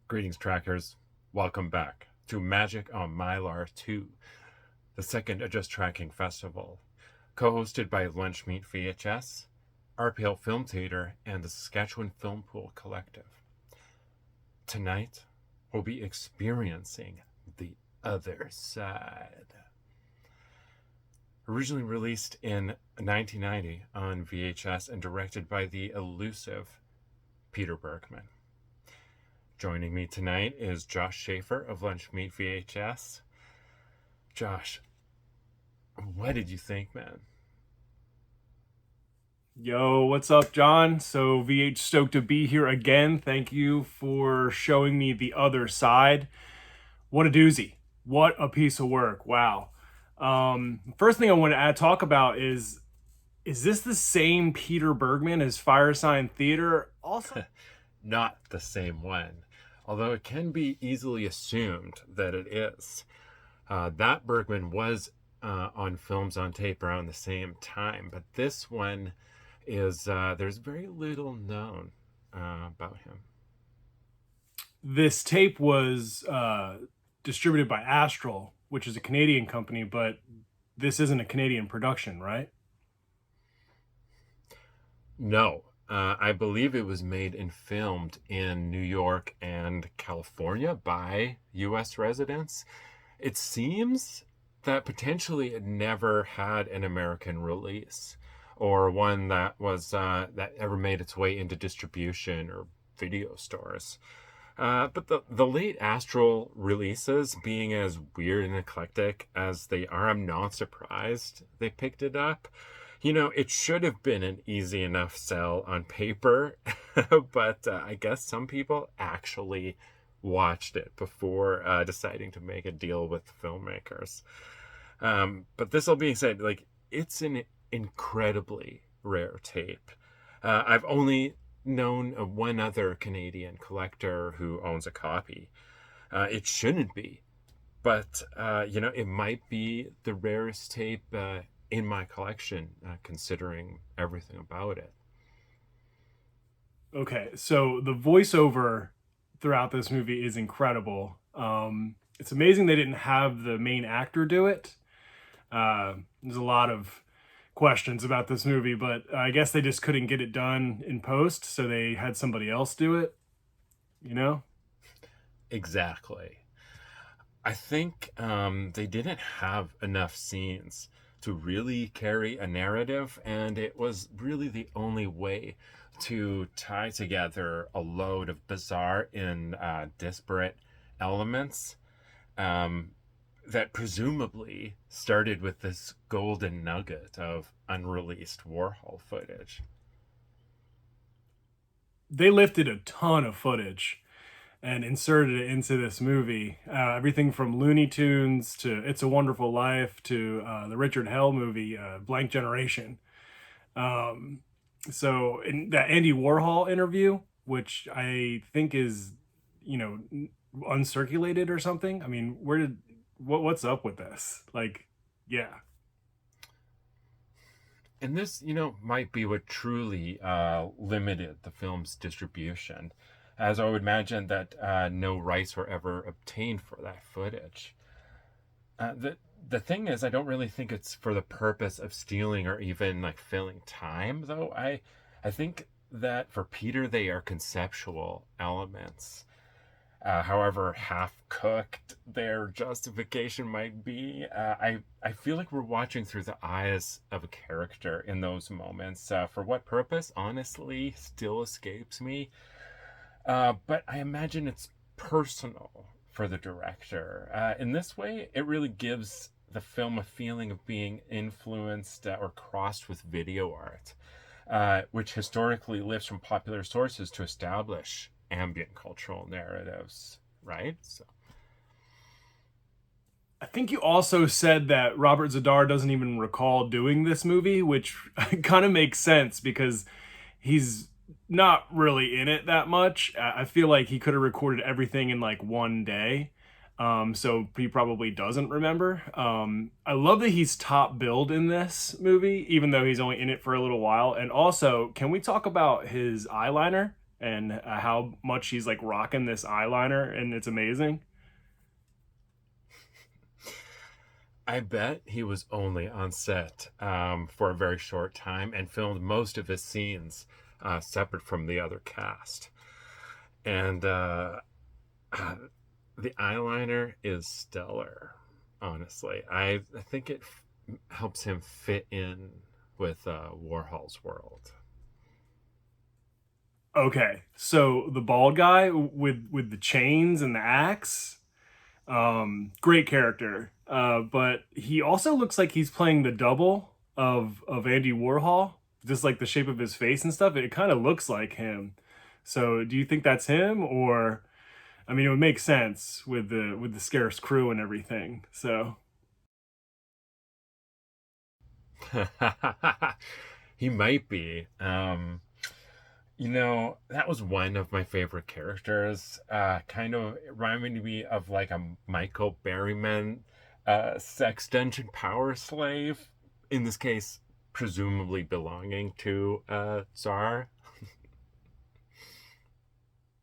Greetings, trackers. Welcome back to Magic on Mylar 2, the second Adjust Tracking Festival, co-hosted by Lunchmeat VHS, RPL Film Theater, and the Saskatchewan Film Pool Collective. Tonight, we'll be experiencing the other side. Originally released in 1990 on VHS and directed by the elusive Peter Bergman. Joining me tonight is Josh Schafer of Lunchmeat VHS. Josh, what did you think, man? Yo, what's up, John? So VH stoked to be here again. Thank you for showing me the other side. What a doozy. What a piece of work. Wow. First thing I want to talk about is this the same Peter Bergman as Fire Sign Theater? Also, Not the same one, although it can be easily assumed that it is. That Bergman was on Films on Tape around the same time, but this one is, there's very little known about him. this tape was distributed by Astral, which is a Canadian company, but this isn't a Canadian production, right? No, I believe it was made and filmed in New York and California by U.S. residents. It seems that potentially it never had an American release or one that was that ever made its way into distribution or video stores. But the late Astral releases, being as weird and eclectic as they are, I'm not surprised they picked it up. You know, it should have been an easy enough sell on paper, but I guess some people actually watched it before deciding to make a deal with filmmakers. But this all being said, like, it's an incredibly rare tape. I've only known of one other Canadian collector who owns a copy. It shouldn't be, but it might be the rarest tape in my collection, considering everything about it. Okay, so the voiceover throughout this movie is incredible. It's amazing they didn't have the main actor do it. There's a lot of questions about this movie, but I guess they just couldn't get it done in post, so they had somebody else do it, you know? Exactly. I think they didn't have enough scenes to really carry a narrative, and it was really the only way to tie together a load of bizarre and disparate elements that presumably started with this golden nugget of unreleased Warhol footage. They lifted a ton of footage and inserted it into this movie. Everything from Looney Tunes to It's a Wonderful Life to the Richard Hell movie, Blank Generation. Um, so in that Andy Warhol interview, which I think is, you know, uncirculated or something. I mean, what's up with this? Like, yeah. And this, might be what truly limited the film's distribution, as I would imagine that no rights were ever obtained for that footage. The thing is, I don't really think it's for the purpose of stealing or even like filling time, though. I think that for Peter, they are conceptual elements. However half cooked their justification might be, I feel like we're watching through the eyes of a character in those moments. For what purpose, honestly, still escapes me. But I imagine it's personal for the director. In this way, it really gives the film a feeling of being influenced or crossed with video art, which historically lives from popular sources to establish ambient cultural narratives, right? So I think you also said that Robert Zadar doesn't even recall doing this movie, which kind of makes sense because he's not really in it that much. I feel like he could have recorded everything in like one day. So he probably doesn't remember. I love that he's top billed in this movie, even though he's only in it for a little while. And also, can we talk about his eyeliner and how much he's like rocking this eyeliner, and it's amazing. I bet he was only on set for a very short time and filmed most of his scenes separate from the other cast. And the eyeliner is stellar, honestly. I think it helps him fit in with Warhol's world. Okay, so the bald guy with the chains and the axe, great character. But he also looks like he's playing the double of Andy Warhol, just like the shape of his face and stuff. It kind of looks like him. So, do you think that's him, or I mean, it would make sense with the scarce crew and everything. So, He might be. That was one of my favorite characters. Kind of reminded me of like a Michael Berryman sex dungeon power slave. In this case, presumably belonging to Tsar.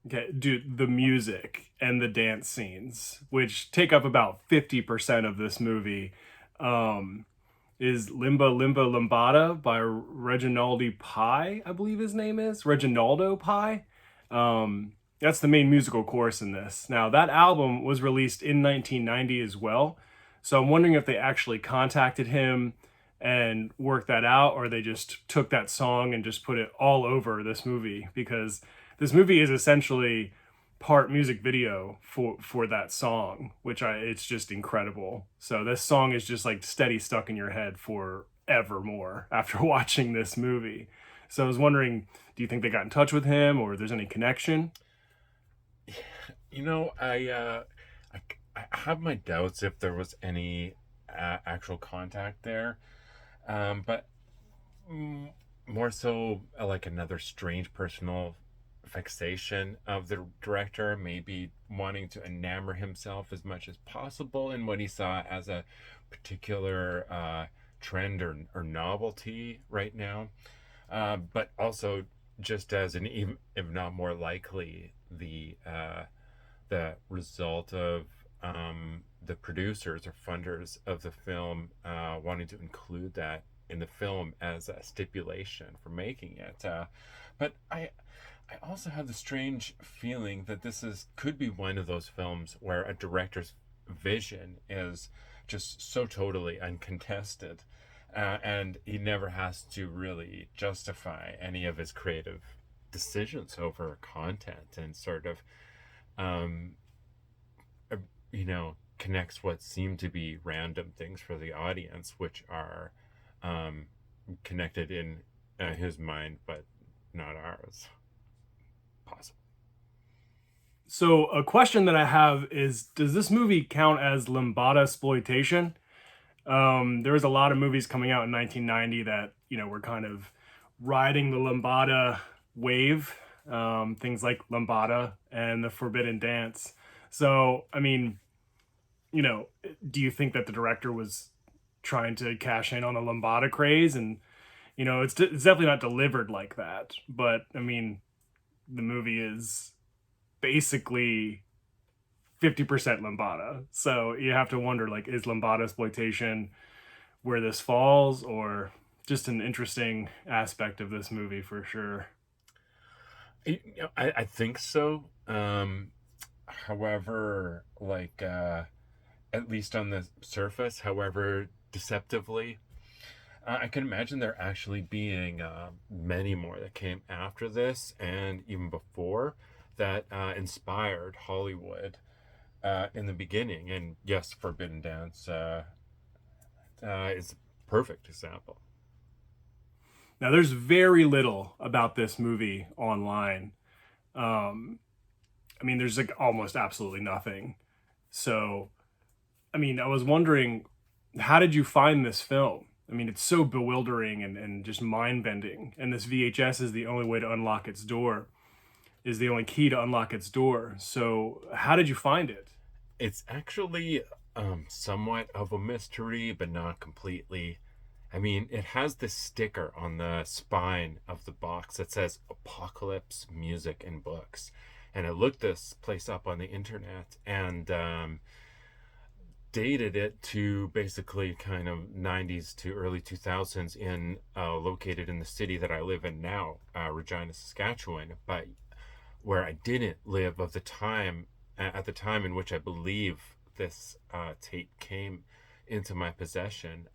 okay, dude, the music and the dance scenes, which take up about 50% of this movie, um, is Limba Limba Lambada by Reginaldi Pie, I believe his name is. Reginaldo Pie. That's the main musical chorus in this. Now, that album was released in 1990 as well. So I'm wondering if they actually contacted him and worked that out, or they just took that song and just put it all over this movie, because this movie is essentially part music video for that song, which I it's just incredible. So this song is just like steady stuck in your head for evermore after watching this movie. So I was wondering, do you think they got in touch with him, or if there's any connection? You know, I, I have my doubts if there was any actual contact there, but mm, more so like another strange personal fixation of the director, maybe wanting to enamor himself as much as possible in what he saw as a particular trend or novelty right now, but also just as an even, if not more likely, the result of the producers or funders of the film wanting to include that in the film as a stipulation for making it. But I also have the strange feeling that this is could be one of those films where a director's vision is just so totally uncontested, and he never has to really justify any of his creative decisions over content, and sort of um, uh, connects what seem to be random things for the audience, which are um, connected in his mind, but not ours. Possible. So a question that I have is, does this movie count as lambada exploitation? There was a lot of movies coming out in 1990 that were kind of riding the lambada wave, things like Lambada and The Forbidden Dance. So, I mean, you know, do you think that the director was trying to cash in on the lambada craze? And it's definitely not delivered like that. But I mean, the movie is basically 50% lambada. So you have to wonder, like, is lambada exploitation where this falls, or just an interesting aspect of this movie for sure. I think so. However, like at least on the surface, however deceptively, I can imagine there actually being many more that came after this and even before that inspired Hollywood in the beginning. And yes, Forbidden Dance is a perfect example. Now, there's very little about this movie online. Um, I mean, there's like almost absolutely nothing. So, I mean, I was wondering, how did you find this film? I mean, it's so bewildering and just mind bending. And this VHS is the only way to unlock its door, is the only key to unlock its door. So, how did you find it? It's actually somewhat of a mystery, but not completely. I mean, it has this sticker on the spine of the box that says Apocalypse Music and Books. And I looked this place up on the internet and dated it to basically kind of 90s to early 2000s in located in the city that I live in now, Regina, Saskatchewan, but where I didn't live of the time at the time in which I believe this tape came into my possession.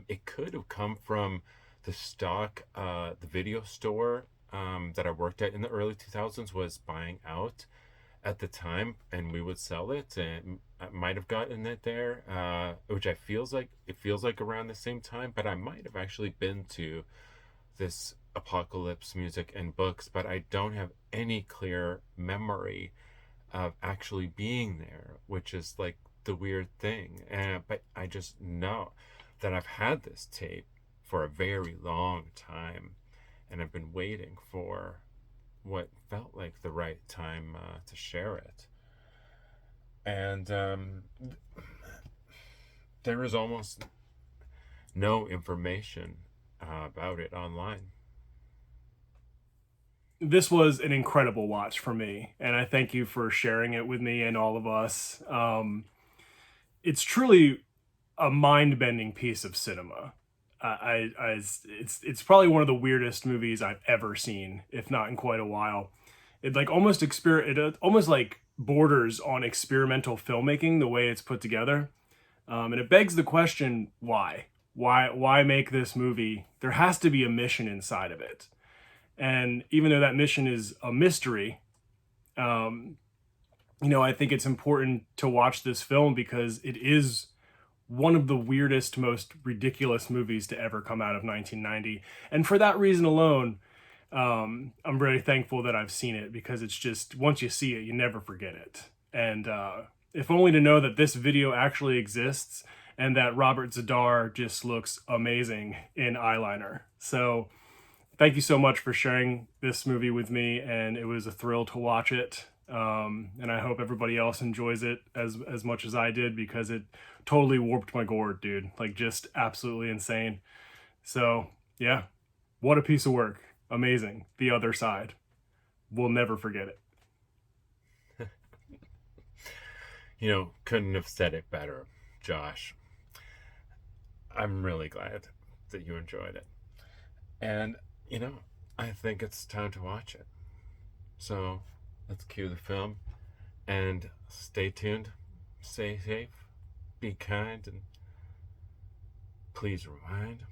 It could have come from the video store that I worked at in the early 2000s was buying out at the time, and we would sell it, and I might have gotten it there, which it feels like around the same time, but I might have actually been to this Apocalypse Music and Books, but I don't have any clear memory of actually being there, which is like the weird thing. But I just know that I've had this tape for a very long time, and I've been waiting for what felt like the right time to share it. And there is almost no information about it online. This was an incredible watch for me, and I thank you for sharing it with me and all of us. It's truly a mind-bending piece of cinema. It's probably one of the weirdest movies I've ever seen, if not in quite a while. It like it almost like borders on experimental filmmaking the way it's put together, and it begs the question why. Why make this movie? There has to be a mission inside of it, and even though that mission is a mystery, um, I think it's important to watch this film because it is one of the weirdest, most ridiculous movies to ever come out of 1990. And for that reason alone, I'm very thankful that I've seen it because it's just, once you see it, you never forget it. And if only to know that this video actually exists and that Robert Zadar just looks amazing in eyeliner. So thank you so much for sharing this movie with me, and it was a thrill to watch it. And I hope everybody else enjoys it as much as I did because it totally warped my gourd, dude. Like just absolutely insane. So yeah, what a piece of work. Amazing. The Other Side. We'll never forget it. Couldn't have said it better, Josh. I'm really glad that you enjoyed it. And, I think it's time to watch it. So let's cue the film and stay tuned, stay safe, be kind, and please rewind.